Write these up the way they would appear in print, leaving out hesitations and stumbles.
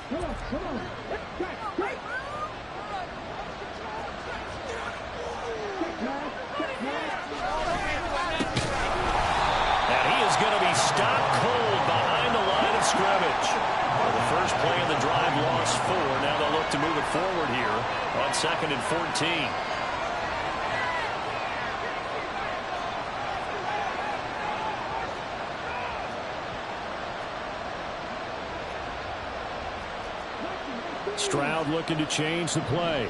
And he is going to be stopped cold behind the line of scrimmage. Well, the first play of the drive lost 4. Now they'll look to move it forward here on 2nd and 14. Stroud looking to change the play.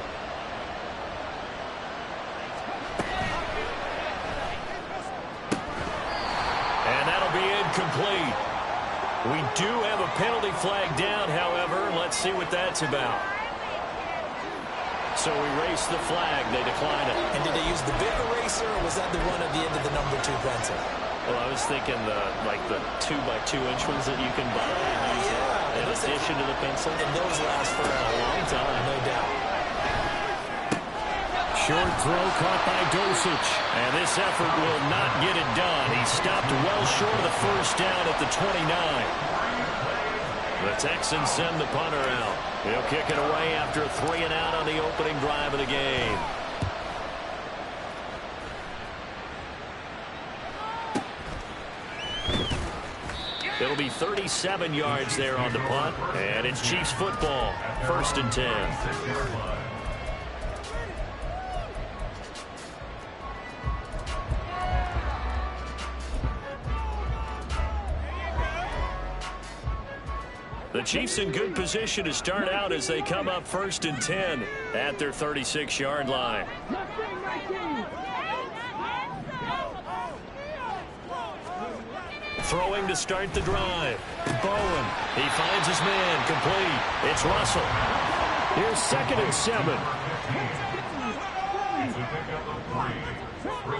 And that'll be incomplete. We do have a penalty flag down, however. Let's see what that's about. So we race the flag. They decline it. And did they use the big eraser, or was that the one at the end of the number 2 pencil? Well, I was thinking the 2x2 inch ones that you can buy and use in addition to the pencil. And those last for a long time, no doubt. Short throw caught by Dosich. And this effort will not get it done. He stopped well short of the first down at the 29. The Texans send the punter out. He'll kick it away after a 3 and out on the opening drive of the game. It'll be 37 yards there on the punt, and it's Chiefs football, 1st and 10. The Chiefs in good position to start out as they come up 1st and 10 at their 36-yard line. Throwing to start the drive. Bowen. He finds his man. Complete. It's Russell. Here's 2nd and 7.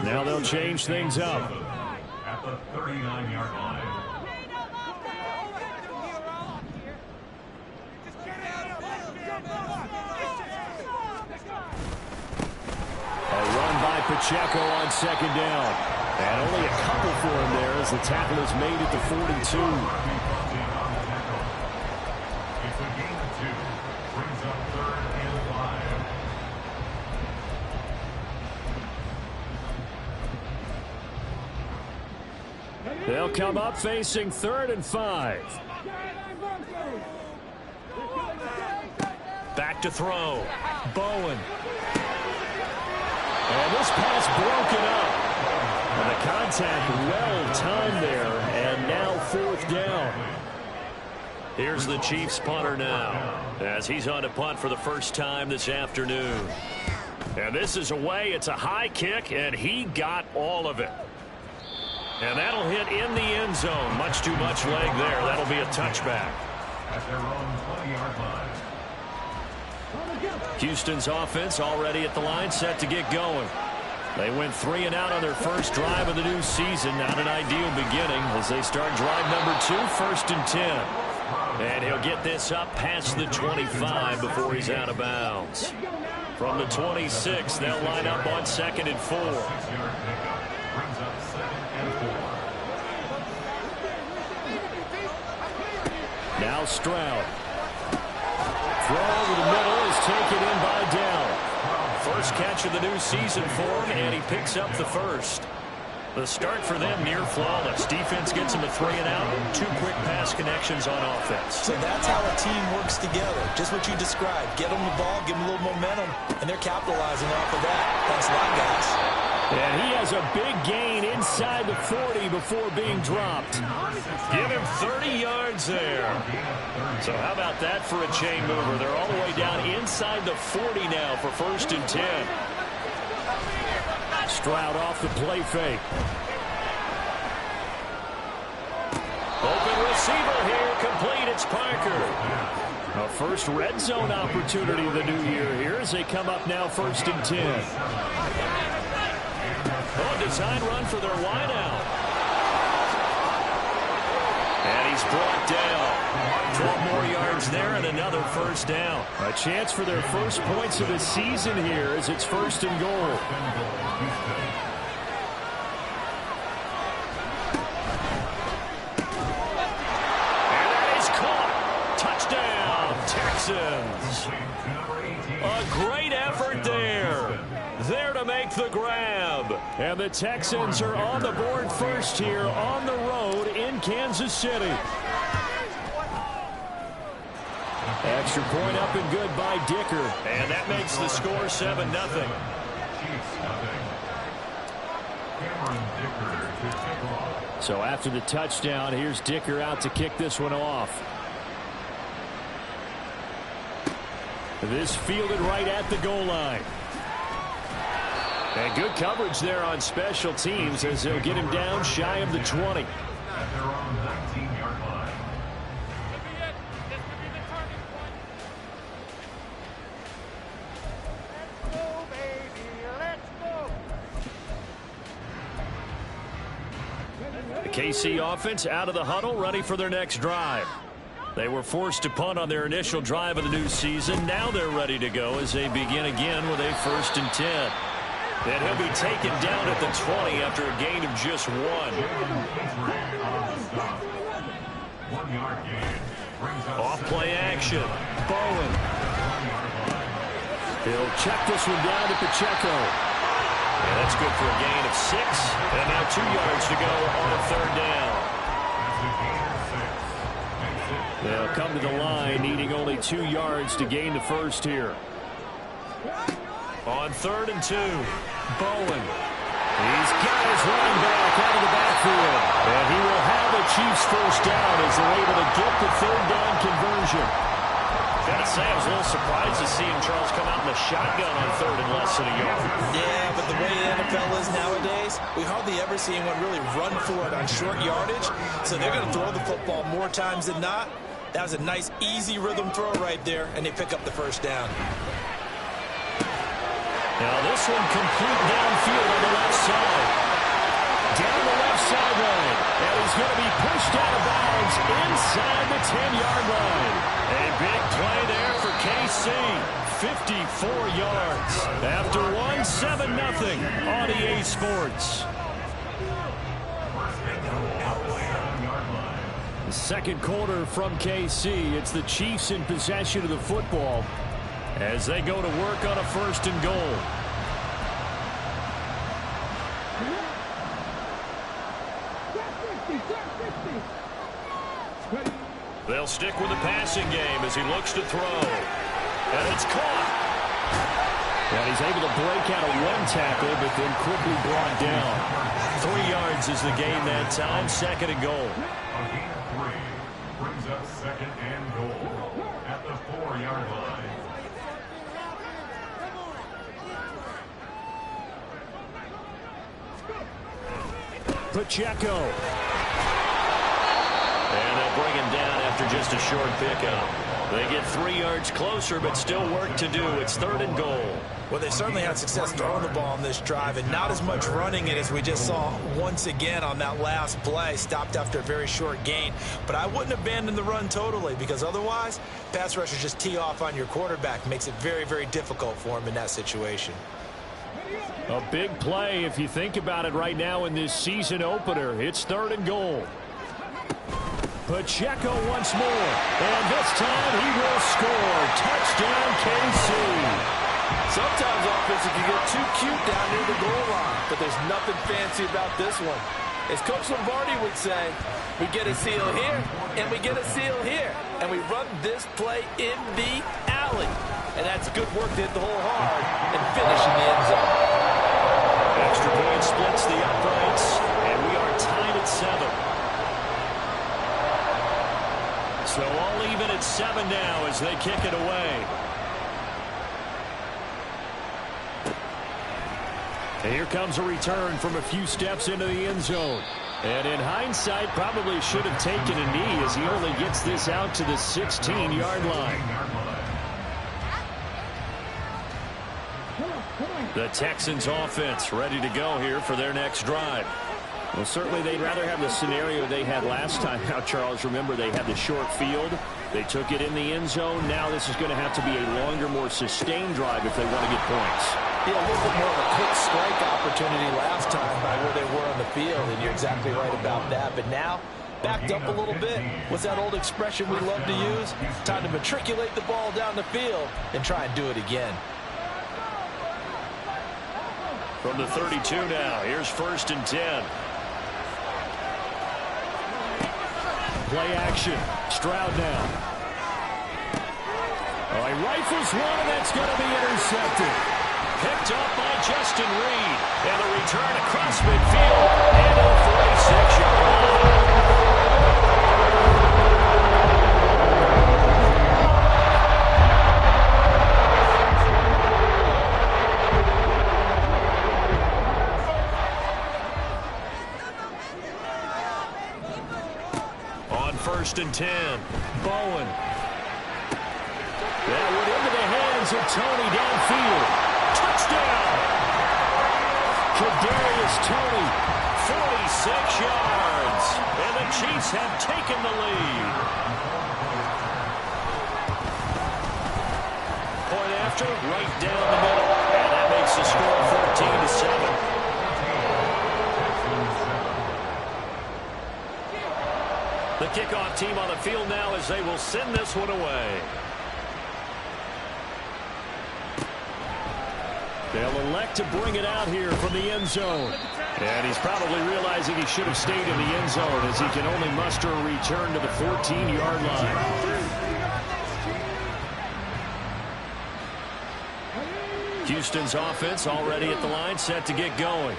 Now they'll change things up. At the 39-yard line. A run by Pacheco on 2nd down. And only a couple for him there as the tackle is made at the 42. It's a gain of 2. Brings up 3rd and 5. They'll come up facing 3rd and 5. Back to throw. Bowen. And this pass broken up. And the contact well timed there, and now 4th down. Here's the Chiefs punter now, as he's on to punt for the first time this afternoon. And this is away. It's a high kick, and he got all of it. And that'll hit in the end zone. Much too much leg there. That'll be a touchback. At their own 20-yard line. Houston's offense already at the line, set to get going. They went 3 and out on their first drive of the new season. Not an ideal beginning as they start drive number 2, 1st and 10. And he'll get this up past the 25 before he's out of bounds. From the 26, they'll line up on 2nd and 4. Now Stroud. Throw over the middle is taken in by Dell. First catch of the new season for him, and he picks up the first. The start for them near flawless. Defense gets him a 3 and out. 2 quick pass connections on offense. So that's how a team works together. Just what you described. Get them the ball, give them a little momentum, and they're capitalizing off of that. Thanks a lot, guys. And he has a big gain inside the 40 before being dropped. Give him 30 yards there. So how about that for a chain mover? They're all the way down inside the 40 now for 1st and 10. Stroud off the play fake. Open receiver here, complete. It's Parker. A first red zone opportunity the new year here as they come up now 1st and 10. Oh, design run for their wideout. And he's brought down. 12 more yards there and another first down. A chance for their first points of the season here as it's 1st and goal. And that is caught. Touchdown, Texans. A great effort there. There to make the grab. And the Texans are on the board first here on the road in Kansas City. Extra point up and good by Dicker. And that makes the score 7-0. So after the touchdown, here's Dicker out to kick this one off. This fielded right at the goal line. And good coverage there on special teams as they'll get him down shy of the 20. The KC offense out of the huddle, ready for their next drive. They were forced to punt on their initial drive of the new season. Now they're ready to go as they begin again with a 1st and 10. And he'll be taken down at the 20 after a gain of just 1. Off play action. Bowen. He'll check this one down to Pacheco. And that's good for a gain of 6. And now 2 yards to go on a 3rd down. They'll come to the line needing only 2 yards to gain the first here. On 3rd and 2, Bowen. He's got his running back out of the backfield. And he will have the Chiefs first down as they're able to get the 3rd down conversion. Gotta say, I was a little surprised to see him, Charles, come out in the shotgun on 3rd and less than a yard. Yeah, but the way the NFL is nowadays, we hardly ever see anyone really run for it on short yardage. So they're going to throw the football more times than not. That was a nice, easy rhythm throw right there, and they pick up the first down. Now this one complete downfield on the left side. Down the left sideline. And he's going to be pushed out of bounds inside the 10-yard line. A big play there for KC. 54 yards. After 7-0 on EA Sports. The second quarter from KC. It's the Chiefs in possession of the football as they go to work on a 1st and goal. They'll stick with the passing game as he looks to throw. And it's caught. And he's able to break out of 1 tackle, but then quickly brought down. 3 yards is the gain that time. 2nd and goal. A gain of 3 brings up 2nd and goal at the 4-yard line. Pacheco. And they'll bring him down after just a short pickup. They get 3 yards closer, but still work to do. It's 3rd and goal. Well, they certainly had success throwing the ball on this drive, and not as much running it as we just saw once again on that last play. Stopped after a very short gain. But I wouldn't abandon the run totally, because otherwise, pass rushers just tee off on your quarterback. Makes it very, very difficult for him in that situation. A big play if you think about it right now in this season opener. It's 3rd and goal. Pacheco once more. And this time he will score. Touchdown KC. Sometimes offenses can get too cute down near the goal line, but there's nothing fancy about this one. As Coach Lombardi would say, we get a seal here, and we get a seal here, and we run this play in the alley. And that's good work to hit the hole hard and finish in the end zone. Extra point splits the uprights, and we are tied at 7. So all even at 7 now as they kick it away. And here comes a return from a few steps into the end zone. And in hindsight, probably should have taken a knee as he only gets this out to the 16-yard line. The Texans offense ready to go here for their next drive. Well, certainly they'd rather have the scenario they had last time. Now, Charles, remember they had the short field. They took it in the end zone. Now this is going to have to be a longer, more sustained drive if they want to get points. Yeah, a little bit more of a quick strike opportunity last time by where they were on the field, and you're exactly right about that. But now backed up a little bit. What's that old expression we love to use? Time to matriculate the ball down the field and try and do it again. From the 32 now, here's 1st and 10. Play action. Stroud now. Oh, he rifles one, and that's going to be intercepted. Picked up by Justin Reed. And a return across midfield. And a 46-yard line. On 1st and 10. Bowen. That went into the hands of Tony downfield. Touchdown! Kadarius Toney, 46 yards. And the Chiefs have taken the lead. Point after, right down the middle. And that makes the score 14-7. The kickoff team on the field now as they will send this one away. They'll elect to bring it out here from the end zone. And he's probably realizing he should have stayed in the end zone as he can only muster a return to the 14-yard line. Houston's offense already at the line, set to get going.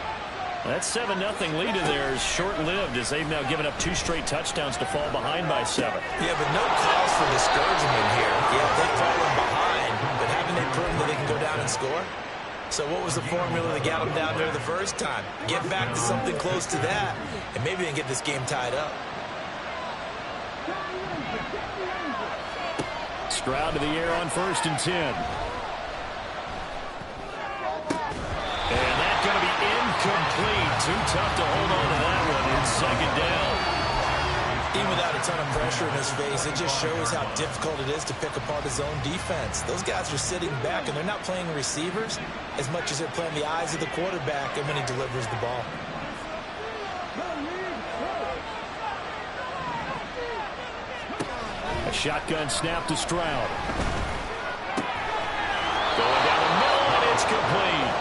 That 7-0 lead in there is short-lived as they've now given up 2 straight touchdowns to fall behind by 7. Yeah, but no cause for discouragement here. Yeah, they've fallen behind, but haven't they proven that they can go down and score? So what was the formula that got them down there the first time? Get back to something close to that, and maybe they can get this game tied up. Stroud to the air on 1st and 10. And that's going to be incomplete. Too tough to hold on to that one in 2nd down. Even without a ton of pressure in his face, it just shows how difficult it is to pick apart his own defense. Those guys are sitting back, and they're not playing receivers as much as they're playing the eyes of the quarterback and when he delivers the ball. A shotgun snap to Stroud. Going down the middle, and it's complete.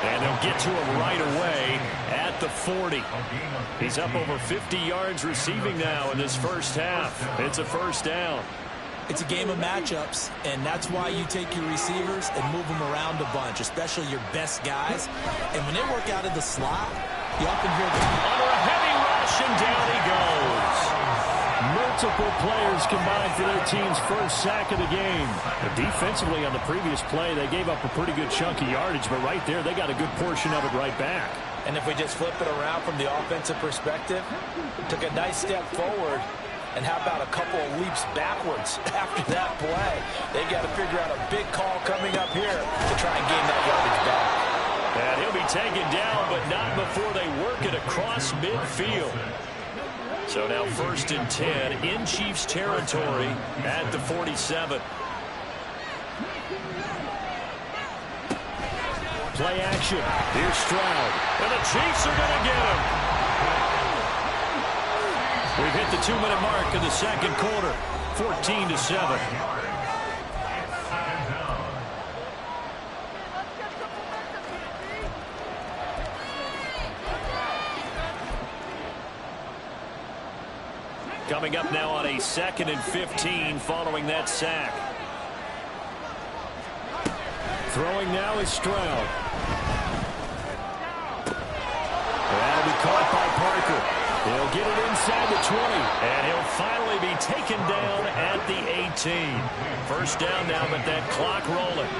And they'll get to him right away at the 40. He's up over 50 yards receiving now in this first half. It's a 1st down. It's a game of matchups, and that's why you take your receivers and move them around a bunch, especially your best guys. And when they work out of the slot, you often hear them. Under a heavy rush, and down he goes. Multiple players combined for their team's first sack of the game. But defensively on the previous play, they gave up a pretty good chunk of yardage, but right there, they got a good portion of it right back. And if we just flip it around from the offensive perspective, took a nice step forward, and how about a couple of leaps backwards after that play? They got to figure out a big call coming up here to try and gain that yardage back. And he'll be taken down, but not before they work it across midfield. So now 1st and 10 in Chiefs territory at the 47. Play action. Here's Stroud. And the Chiefs are going to get him. We've hit the 2-minute mark in the 2nd quarter. 14-7. Coming up now on a 2nd and 15 following that sack. Throwing now is Stroud. That'll be caught by Parker. He'll get it inside the 20. And he'll finally be taken down at the 18. 1st down now, but that clock rolling.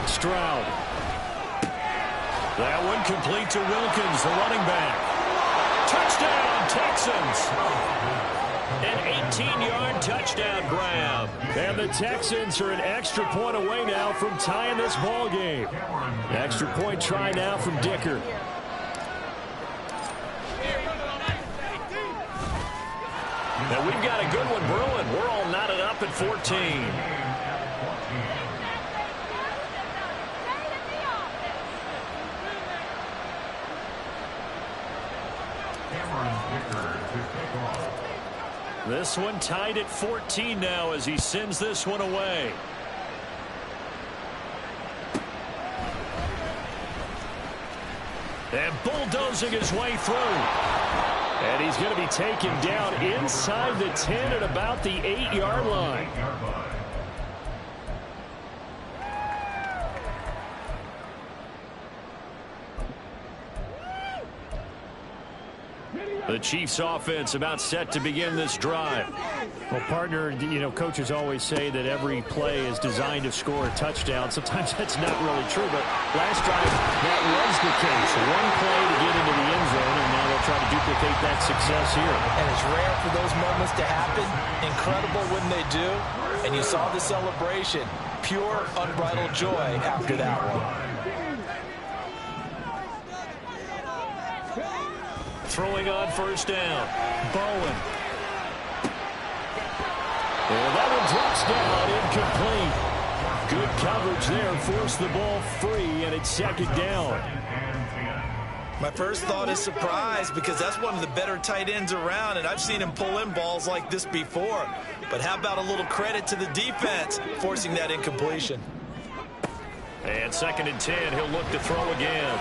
Stroud. That one complete to Wilkins, the running back. Touchdown, Texans. An 18-yard touchdown grab. And the Texans are an extra point away now from tying this ball game. Extra point try now from Dicker. Now we've got a good one brewing. We're all knotted up at 14. This one tied at 14 now as he sends this one away. And bulldozing his way through. And he's going to be taken down inside the 10 at about the 8-yard line. The Chiefs offense about set to begin this drive. Well, partner, you know, coaches always say that every play is designed to score a touchdown. Sometimes that's not really true, but last drive, that was the case. One play to get into the end zone, and now they'll try to duplicate that success here. And it's rare for those moments to happen. Incredible when they do. And you saw the celebration. Pure, unbridled joy after that one. Throwing on first down. Bowen. And that one drops down incomplete. Good coverage there. Forced the ball free, and it's second down. My first thought is surprise because that's one of the better tight ends around, and I've seen him pull in balls like this before. But how about a little credit to the defense forcing that incompletion? And second and 10, he'll look to throw again.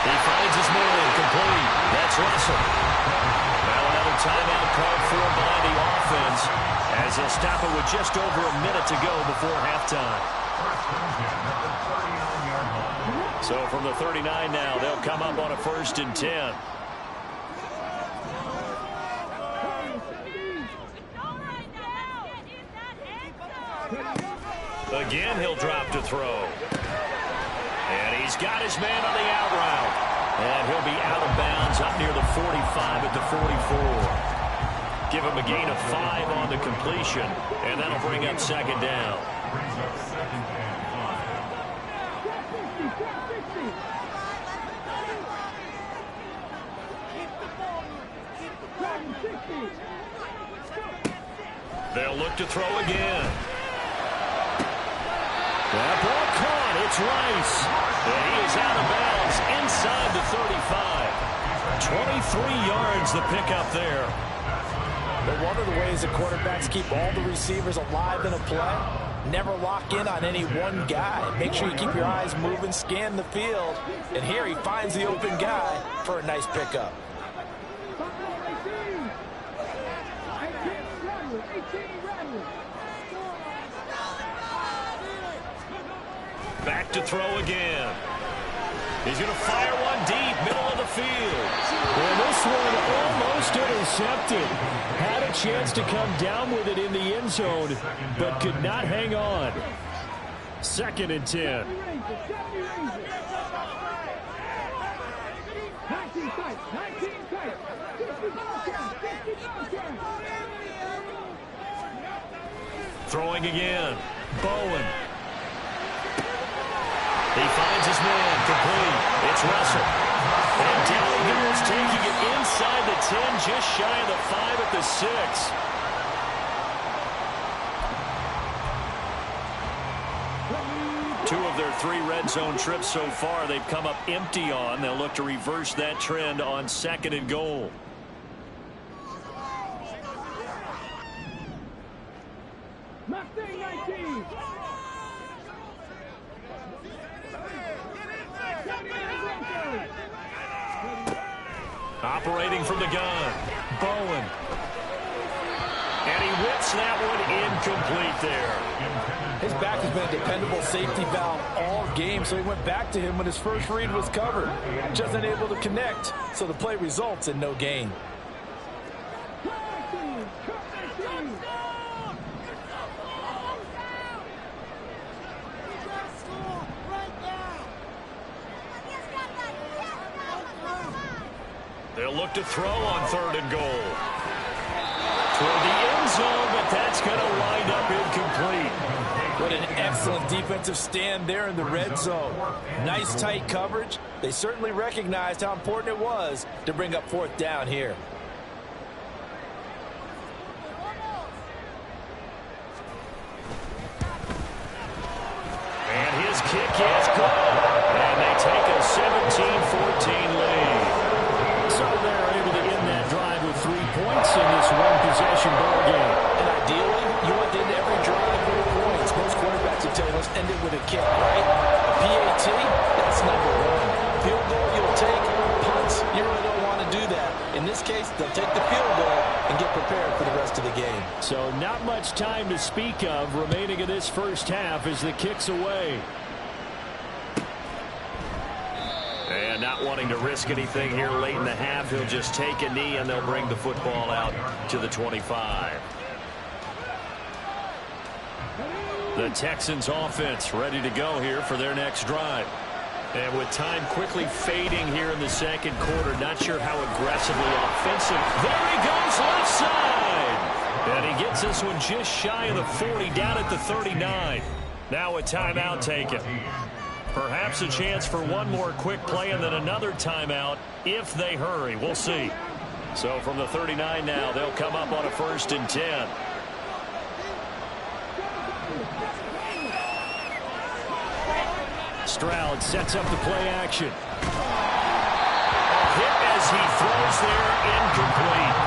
He finds his man complete. That's Russell. Now another timeout called for by the offense as they'll stop it with just over a minute to go before halftime. So from the 39 now, they'll come up on a 1st and 10. Again, he'll drop to throw. And he's got his man on the out route. And he'll be out of bounds up near the 45 at the 44. Give him a gain of 5 on the completion. And that'll bring up second down. They'll look to throw again. That ball caught. It's Rice. And he is out of bounds inside the 35. 23 yards the pickup there. But one of the ways that quarterbacks keep all the receivers alive in a play, never lock in on any one guy. Make sure you keep your eyes moving, scan the field. And here he finds the open guy for a nice pickup. Back to throw again. He's going to fire one deep, middle of the field. And this one almost intercepted. Had a chance to come down with it in the end zone, but could not hang on. 2nd and 10. Throwing again. Bowen. He finds his man complete. It's Russell. And down he goes, taking it inside the 10, just shy of the 5 at the 6. 2 of their 3 red zone trips so far they've come up empty on. They'll look to reverse that trend on 2nd and goal. Operating from the gun, Bowen. And he whips that one incomplete there. His back has been a dependable safety valve all game, so he went back to him when his first read was covered. Just unable to connect, so the play results in no gain. They'll look to throw on 3rd and goal. Toward the end zone, but that's going to wind up incomplete. What an excellent defensive stand there in the red zone. Nice tight coverage. They certainly recognized how important it was to bring up 4th down here. And his kick is good. And they take a 17-14 lead. So place, they'll take the field goal and get prepared for the rest of the game. So not much time to speak of remaining in this first half as the kick's away. And not wanting to risk anything here late in the half, he'll just take a knee and they'll bring the football out to the 25. The Texans offense ready to go here for their next drive. And with time quickly fading here in the second quarter, not sure how aggressively offensive. There he goes, left side. And he gets this one just shy of the 40, down at the 39. Now a timeout taken. Perhaps a chance for one more quick play and then another timeout if they hurry. We'll see. So from the 39 now, they'll come up on a 1st and 10. Stroud sets up the play action. Hit as he throws there, incomplete.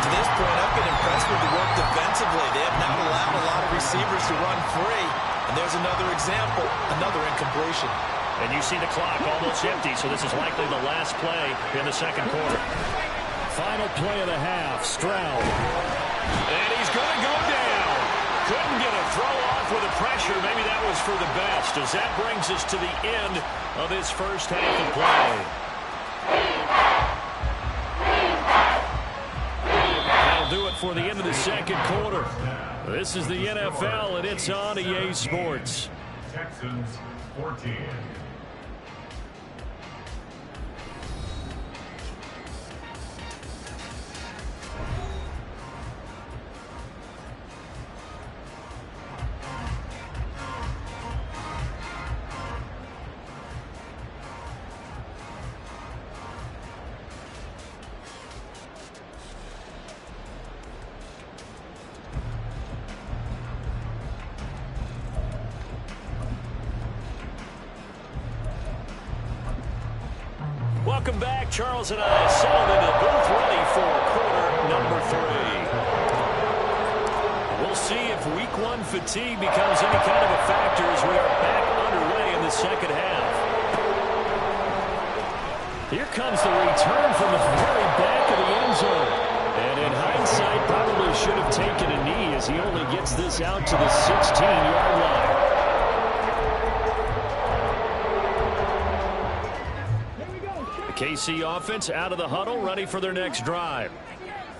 To this point, I've been impressed with the work defensively. They have not allowed a lot of receivers to run free. And there's another example, another incompletion. And you see the clock almost empty, so this is likely the last play in the second quarter. Final play of the half, Stroud. And he's going to go down. Couldn't get a throw off with the pressure. Maybe that was for the best, as that brings us to the end of this first half of play. That'll do it for the end of the second quarter. This is the NFL, and it's on EA Sports. Texans 14. Welcome back. Charles and I settled into the booth ready for quarter number 3. We'll see if week 1 fatigue becomes any kind of a factor as we are back underway in the second half. Here comes the return from the very back of the end zone. And in hindsight, probably should have taken a knee as he only gets this out to the 16-yard line. KC offense out of the huddle, ready for their next drive.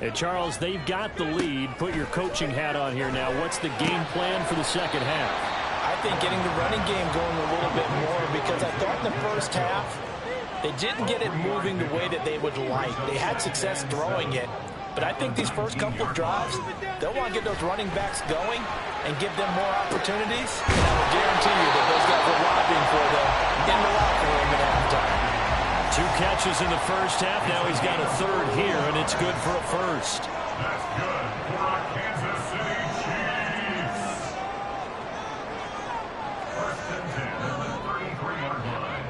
Hey, Charles, they've got the lead. Put your coaching hat on here now. What's the game plan for the second half? I think getting the running game going a little bit more, because I thought in the first half they didn't get it moving the way that they would like. They had success throwing it, but I think these first couple of drives, they'll want to get those running backs going and give them more opportunities. And I will guarantee you that those guys are lobbying for them in the locker room at halftime. 2 catches in the first half. Now he's got a third here, and it's good for a first. That's good for our Kansas City Chiefs. 1st and 10 at the 33-yard line.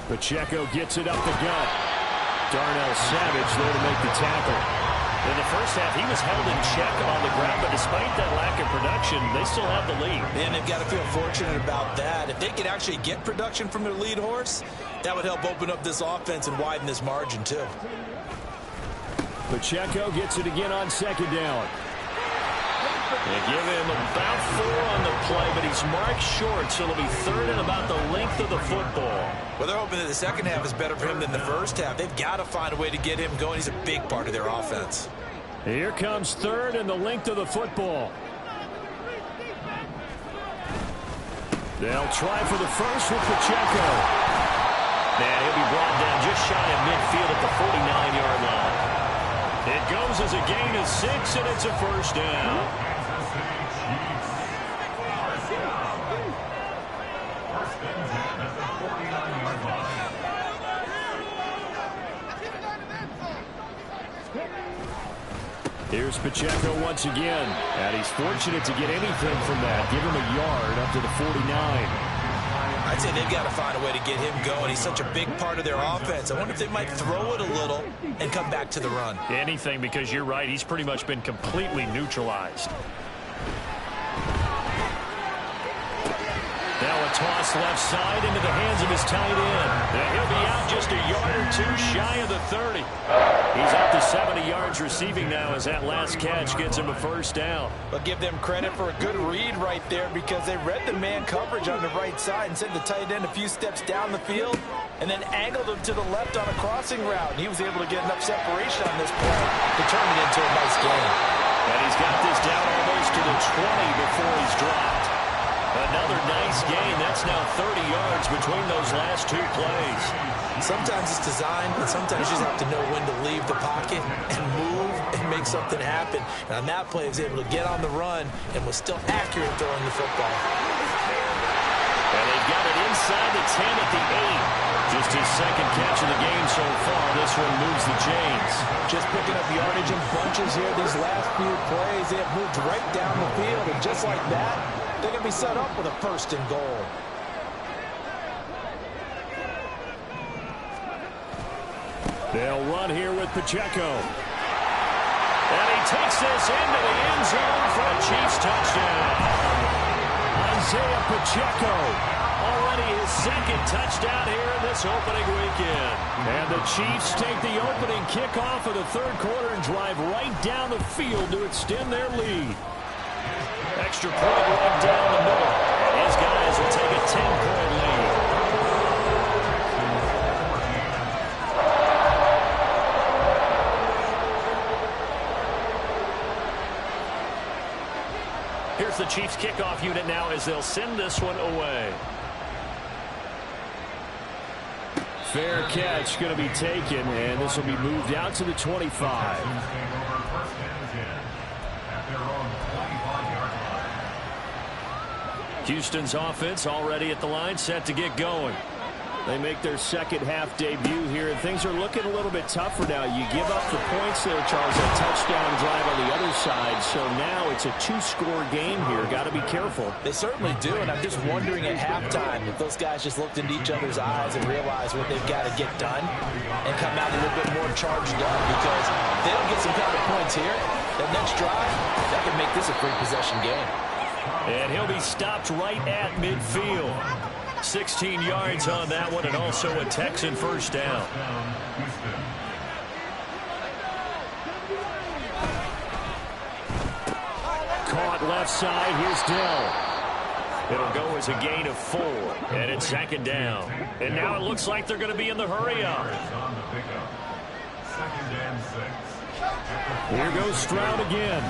Pacheco gets it up the gut. Darnell Savage there to make the tackle. In the first half, he was held in check on the ground, but despite that lack of production, they still have the lead. And they've got to feel fortunate about that. If they could actually get production from their lead horse, that would help open up this offense and widen this margin, too. Pacheco gets it again on second down. They give him about 4 on the play, but he's marked short, so it'll be 3rd and about the length of the football. Well, they're hoping that the second half is better for him than the first half. They've got to find a way to get him going. He's a big part of their offense. Here comes 3rd and the length of the football. They'll try for the first with Pacheco. And he'll be brought down just shy of midfield at the 49-yard line. It goes as a gain of 6, and it's a first down. Kansas City Chiefs. First down. 1st and 10 at the 49-yard line. Here's Pacheco once again. And he's fortunate to get anything from that. Give him a yard up to the 49. I'd say they've got to find a way to get him going. He's such a big part of their offense. I wonder if they might throw it a little and come back to the run. Anything, because you're right. He's pretty much been completely neutralized. Now a toss left side into the hands of his tight end. And he'll be out just a yard or two shy of the 30. He's up to 70 yards receiving now as that last catch gets him a first down. But give them credit for a good read right there because they read the man coverage on the right side and sent the tight end a few steps down the field and then angled him to the left on a crossing route. And he was able to get enough separation on this play to turn it into a nice game. And he's got this down almost to the 20 before he's dropped. Another nice gain. That's now 30 yards between those last two plays. Sometimes it's designed, but sometimes you just have to know when to leave the pocket and move and make something happen. And on that play, he was able to get on the run and was still accurate throwing the football. And they've got it inside the 10 at the 8. Just his second catch of the game so far. This one moves the chains. Just picking up yardage in bunches here. These last few plays, they have moved right down the field. And just like that, they're going to be set up with a first and goal. They'll run here with Pacheco. And he takes this into the end zone for a Chiefs touchdown. Isaiah Pacheco. Already his second touchdown here in this opening weekend. And the Chiefs take the opening kickoff of the third quarter and drive right down the field to extend their lead. Extra point right down the middle. And these guys will take a 10-point lead. Here's the Chiefs kickoff unit now as they'll send this one away. Fair catch going to be taken, and this will be moved out to the 25. Houston's offense already at the line, set to get going. They make their second half debut here, and things are looking a little bit tougher now. You give up the points there, Charles, a touchdown drive on the other side. So now it's a two-score game here. Got to be careful. They certainly do, and I'm just wondering at halftime if those guys just looked into each other's eyes and realized what they've got to get done and come out a little bit more charged up, because if they don't get some kind of points here, that next drive, that could make this a free possession game. And he'll be stopped right at midfield. 16 yards on that one, and also a Texan first down. Caught left side. Here's Dell. It'll go as a gain of 4, and it's second down. And now it looks like they're going to be in the hurry-up. Here goes Stroud again.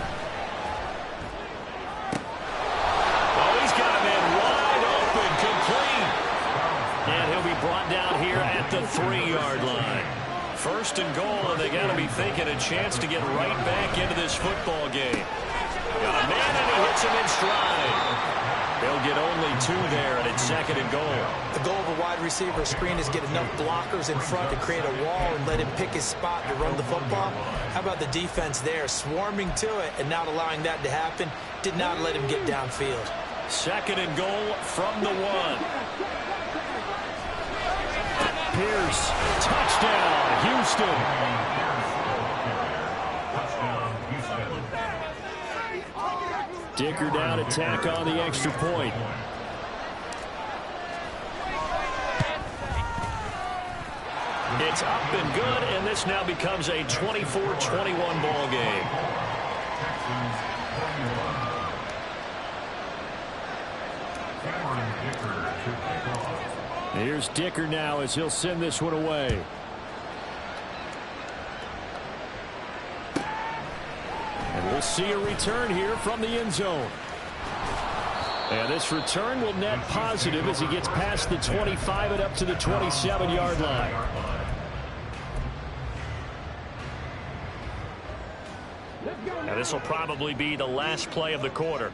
Oh, he's got him in wide open, complete. And he'll be brought down here at the 3-yard line. First and goal, and they got to be thinking a chance to get right back into this football game. Got a man, and he hits him in stride. They'll get only 2 there, and it's second and goal. The goal of a wide receiver screen is get enough blockers in front to create a wall and let him pick his spot to run the football. How about the defense there, swarming to it and not allowing that to happen? Did not let him get downfield. Second and goal from the 1. Pierce, touchdown, Houston. Dicker down, attack on the extra point. It's up and good, and this now becomes a 24-21 ball game. Here's Dicker now as he'll send this one away. And we'll see a return here from the end zone. And this return will net positive as he gets past the 25 and up to the 27-yard line. Now this will probably be the last play of the quarter.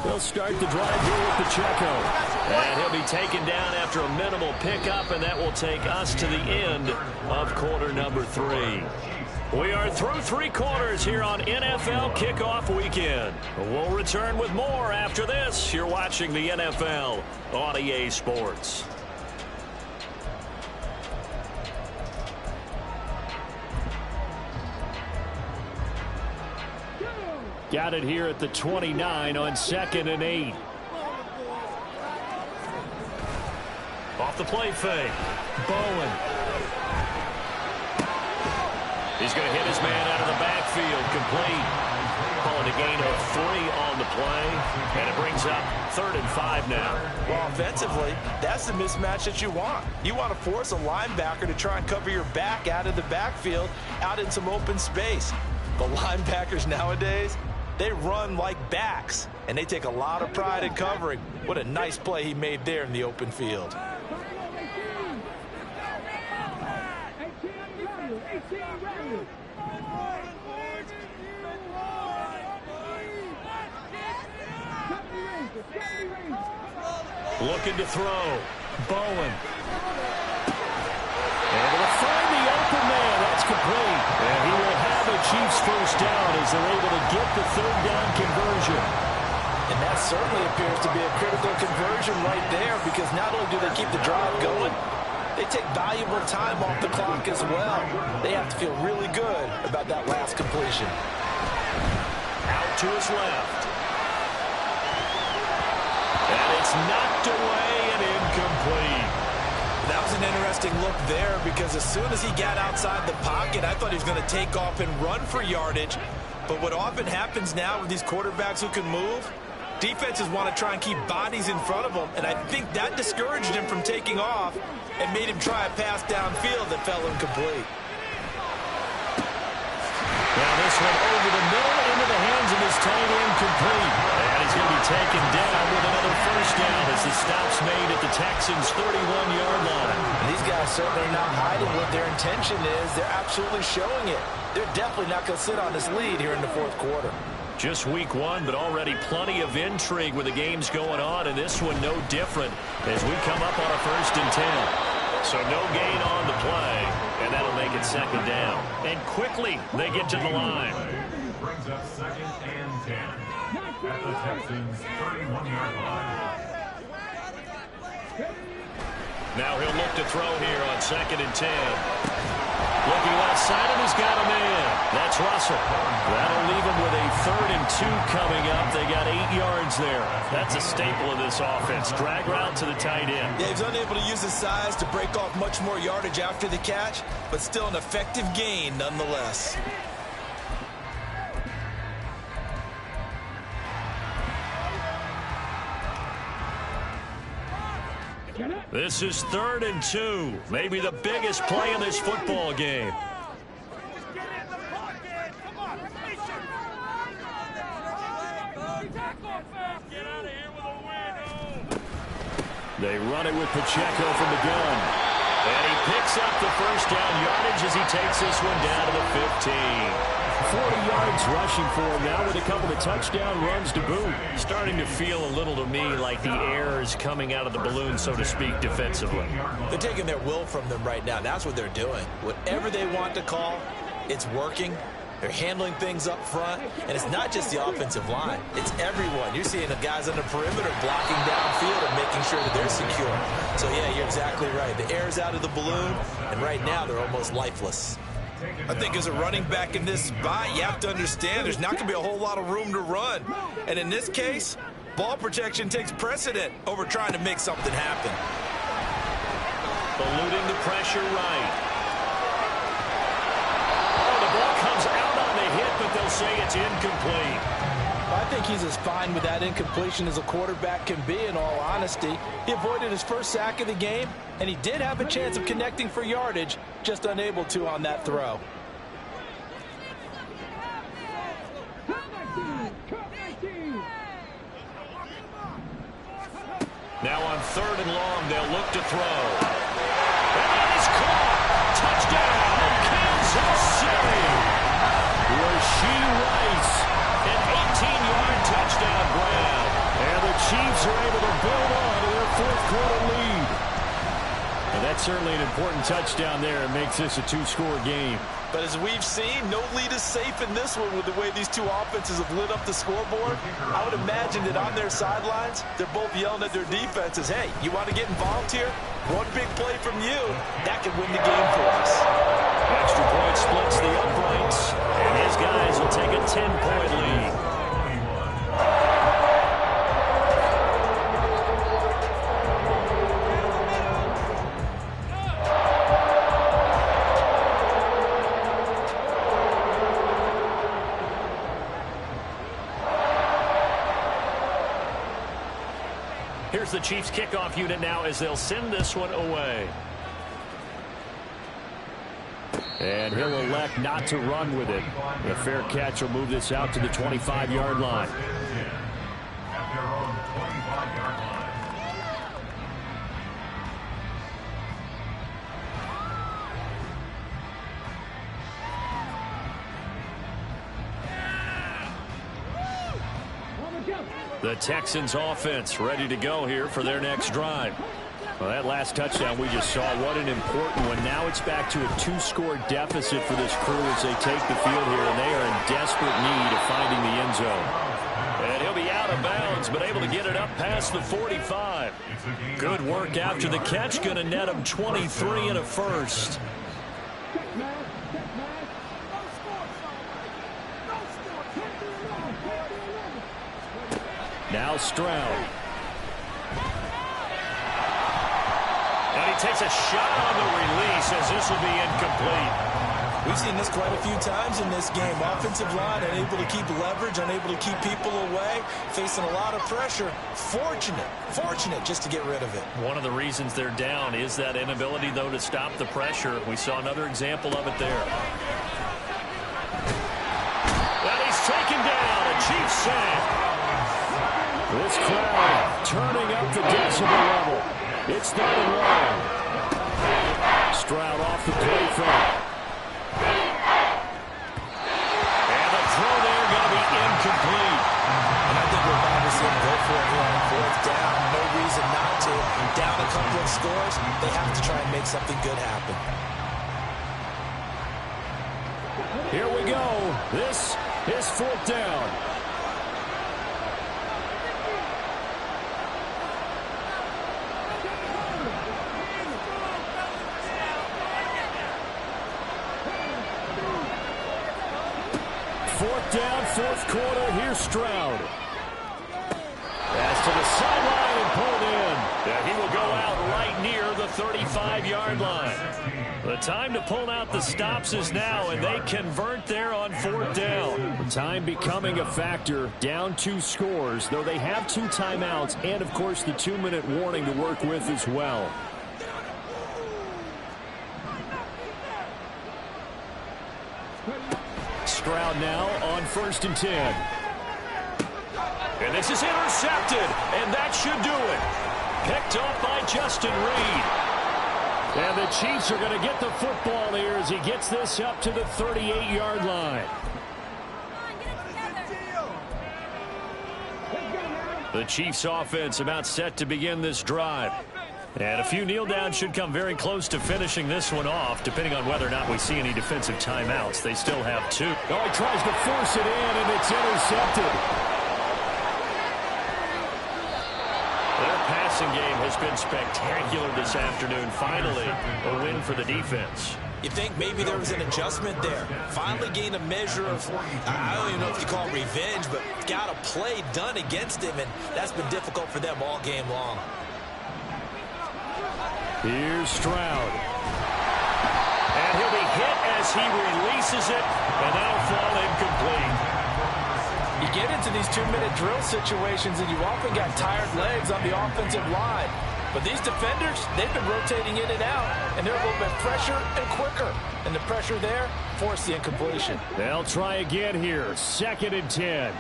They'll start the drive here with Pacheco. And he'll be taken down after a minimal pickup, and that will take us to the end of quarter number 3. We are through 3 quarters here on NFL Kickoff Weekend. We'll return with more after this. You're watching the NFL on EA Sports. Got it here at the 29 on 2nd and 8. Off the play fake. Bowen. He's going to hit his man out of the backfield. Complete. Calling a gain of 3 on the play. And it brings up 3rd and 5 now. Well, offensively, that's the mismatch that you want. You want to force a linebacker to try and cover your back out of the backfield, out in some open space. The linebackers nowadays, they run like backs, and they take a lot of pride in covering. What a nice play he made there in the open field. Looking to throw. Bowen. Able to find the open man. That's complete. And he will have a Chiefs first down as they're able to get the 3rd down conversion. And that certainly appears to be a critical conversion right there, because not only do they keep the drive going, they take valuable time off the clock as well. They have to feel really good about that last completion. Out to his left. And it's knocked away and incomplete. That was an interesting look there, because as soon as he got outside the pocket, I thought he was going to take off and run for yardage. But what often happens now with these quarterbacks who can move, defenses want to try and keep bodies in front of them, and I think that discouraged him from taking off and made him try a pass downfield that fell incomplete. Now this one over the middle into the hands of his tight end, complete. And he's going to be taken down with another first down as the stop's made at the Texans' 31-yard line. And these guys certainly are not hiding what their intention is. They're absolutely showing it. They're definitely not going to sit on this lead here in the 4th quarter. Just week 1, but already plenty of intrigue with the games going on, and this one no different as we come up on a 1st and 10. So no gain on the play, and that'll make it 2nd down. And quickly they get to the line. Brings up 2nd and 10 at the Texans' 31-yard line. Now he'll look to throw here on 2nd and 10. Looking left side, and he's got a man. That's Russell. That'll leave him with a 3rd and 2 coming up. They got 8 yards there. That's a staple of this offense. Drag route to the tight end. Yeah, he's unable to use his size to break off much more yardage after the catch, but still an effective gain nonetheless. This is 3rd and 2. Maybe the biggest play in this football game. They run it with Pacheco from the gun. And he picks up the first down yardage as he takes this one down to the 15. 40 yards rushing for him now with a couple of touchdown runs to boot. Starting to feel a little to me like the air is coming out of the balloon, so to speak, defensively. They're taking their will from them right now. That's what they're doing. Whatever they want to call, it's working. They're handling things up front, and it's not just the offensive line. It's everyone. You're seeing the guys on the perimeter blocking downfield and making sure that they're secure. So, yeah, you're exactly right. The air's out of the balloon, and right now they're almost lifeless. I think as a running back in this spot, you have to understand there's not going to be a whole lot of room to run. And in this case, ball protection takes precedent over trying to make something happen. Eluding the pressure right. Oh, the ball comes out on the hit, but they'll say it's incomplete. I think he's as fine with that incompletion as a quarterback can be, in all honesty. He avoided his first sack of the game, and he did have a chance of connecting for yardage, just unable to on that throw. Now on 3rd and long, they'll look to throw. And that is caught. Touchdown, Kansas City. Rashee Rice. An 18-yard touchdown grab. And the Chiefs are able to build on to their 4th quarter lead. And that's certainly an important touchdown there. It makes this a 2-score game. But as we've seen, no lead is safe in this one with the way these two offenses have lit up the scoreboard. I would imagine that on their sidelines, they're both yelling at their defenses, hey, you want to get involved here? One big play from you, that could win the game for us. Extra point splits the uprights, and his guys will take a 10-point lead. Here's the Chiefs kickoff unit now as they'll send this one away. And he'll elect not to run with it. A fair catch will move this out to the 25-yard line. At their own 25-yard line. The Texans offense ready to go here for their next drive. Well, that last touchdown we just saw, what an important one. Now it's back to a 2-score deficit for this crew as they take the field here, and they are in desperate need of finding the end zone. And he'll be out of bounds, but able to get it up past the 45. Good work after the catch, going to net him 23 and a first. Now Stroud. And he takes a shot on the release as this will be incomplete. We've seen this quite a few times in this game. Offensive line unable to keep leverage, unable to keep people away, facing a lot of pressure. Fortunate just to get rid of it. One of the reasons they're down is that inability, though, to stop the pressure. We saw another example of it there. And he's taken down, a Chiefs sack. This crowd turning up the decibel level. It's 3rd and long. Stroud off the play front. And the throw there going to be incomplete. And I think we're about to see him go for it here on 4th down. No reason not to. Down a couple of scores, they have to try and make something good happen. Here we go. This is 4th down. Fourth down, 4th quarter. Here's Stroud. Pass to the sideline and pulled in. Yeah, he will go out right near the 35-yard line. The time to pull out the stops is now, and they convert there on 4th down. Time becoming a factor. Down 2 scores, though they have 2 timeouts and, of course, the 2-minute warning to work with as well. Stroud now on 1st and 10. And this is intercepted, and that should do it. Picked off by Justin Reed. And the Chiefs are going to get the football here as he gets this up to the 38-yard line. The Chiefs offense about set to begin this drive. And a few kneel downs should come very close to finishing this one off, depending on whether or not we see any defensive timeouts. They still have 2. Oh, he tries to force it in, and it's intercepted. Their passing game has been spectacular this afternoon. Finally, a win for the defense. You think maybe there was an adjustment there. Finally gained a measure of, I don't even know if you call it revenge, but got a play done against him, and that's been difficult for them all game long. Here's Stroud. And he'll be hit as he releases it, and that'll fall incomplete. You get into these 2-minute drill situations, and you often got tired legs on the offensive line. But these defenders, they've been rotating in and out, and they're a little bit fresher and quicker. And the pressure there forced the incompletion. They'll try again here. 2nd and 10.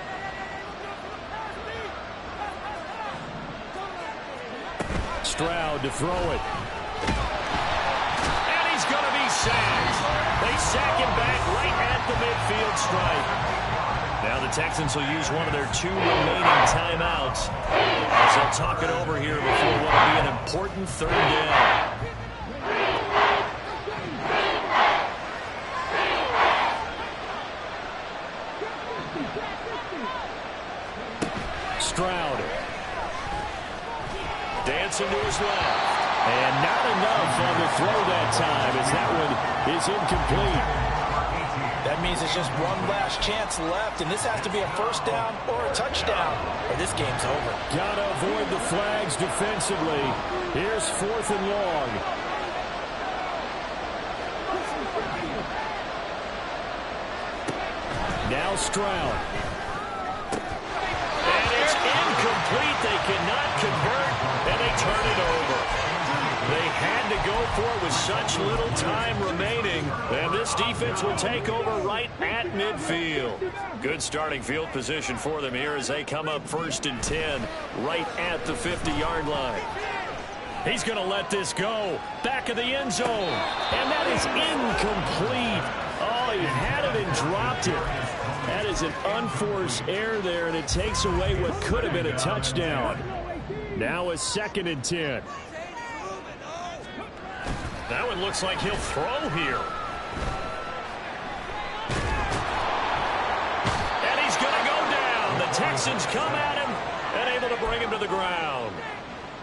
Stroud to throw it. And he's going to be sacked. They sack him back right at the midfield stripe. Now the Texans will use one of their 2 remaining timeouts as they'll talk it over here before what will be an important 3rd down. Stroud. Dancing to his left. And not enough on the throw that time as that one is incomplete. That means it's just one last chance left, and this has to be a 1st down or a touchdown, or this game's over. Gotta avoid the flags defensively. Here's 4th and long. Now Stroud. And it's incomplete. They cannot convert. turn it over. They had to go for it with such little time remaining, and this defense will take over right at midfield. Good starting field position for them here as they come up 1st and 10 right at the 50-yard line. He's going to let this go. Back of the end zone. And that is incomplete. Oh, he had it and dropped it. That is an unforced error there, and it takes away what could have been a touchdown. Now a 2nd and 10. That one looks like he'll throw here. And he's going to go down. The Texans come at him and able to bring him to the ground.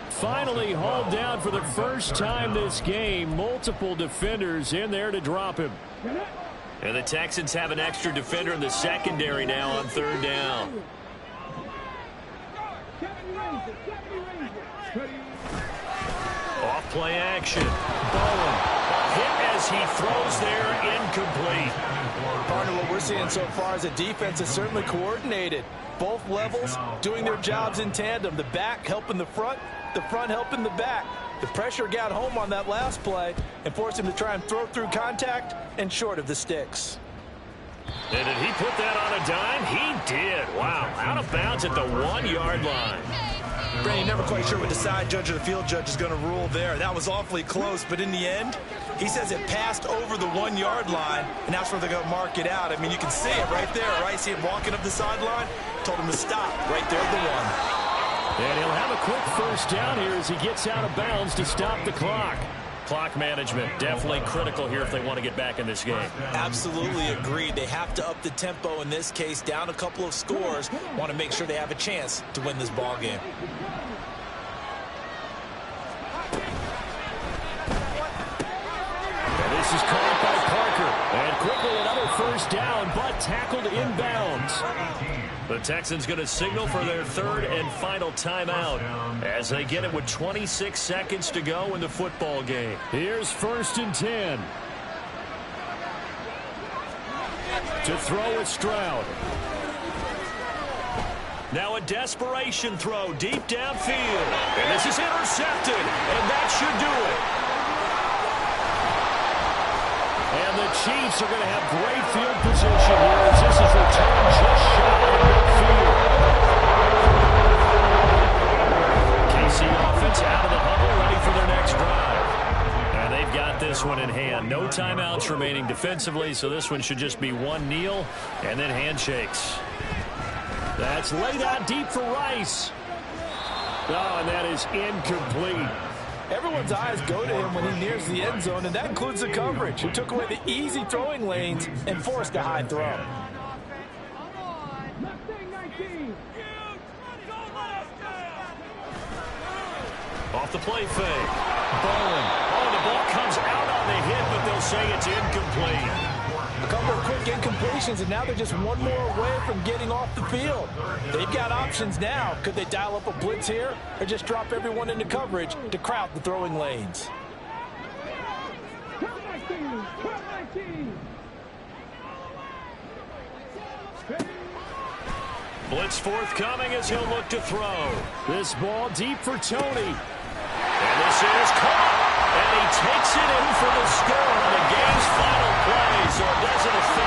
Finally hauled down for the first time this game. Multiple defenders in there to drop him. And the Texans have an extra defender in the secondary now on 3rd down. Off play action. Bowen hit as he throws there, incomplete. Part of what we're seeing so far is a defense is certainly coordinated. Both levels doing their jobs in tandem. The back helping the front helping the back. The pressure got home on that last play and forced him to try and throw through contact and short of the sticks. And did he put that on a dime? He did. Wow. Out of bounds at the 1-yard line. Brandon, never quite sure what the side judge or the field judge is going to rule there. That was awfully close, but in the end, he says it passed over the 1-yard line, and that's where they're going to mark it out. I mean, you can see it right there, right? See him walking up the sideline? Told him to stop right there at the 1. And he'll have a quick first down here as he gets out of bounds to stop the clock. Clock management definitely critical here if they want to get back in this game. Absolutely agreed. They have to up the tempo in this case, down a couple of scores. Want to make sure they have a chance to win this ball game. And this is caught by Parker. And quickly another first down, but tackled inbounds. The Texans going to signal for their 3rd and final timeout as they get it with 26 seconds to go in the football game. Here's 1st and 10. To throw with Stroud. Now a desperation throw deep downfield. And this is intercepted. And that should do it. And the Chiefs are going to have great field position here as this is returned just shy of midfield. KC offense out of the huddle, ready for their next drive. And they've got this one in hand. No timeouts remaining defensively, so this one should just be one kneel and then handshakes. That's laid out deep for Rice. Oh, and that is incomplete. Everyone's eyes go to him when he nears the end zone, and that includes the coverage, who took away the easy throwing lanes and forced a high throw. Off the play fake. Bowen. Oh, the ball comes out on the hit, but they'll say it's incomplete. A couple of quick incompletions, and now they're just one more away from getting off the field. They've got options now. Could they dial up a blitz here or just drop everyone into coverage to crowd the throwing lanes? Blitz forthcoming as he'll look to throw. This ball deep for Tony. And this is caught. And he takes it in for the score on the game's final play. So it doesn't affect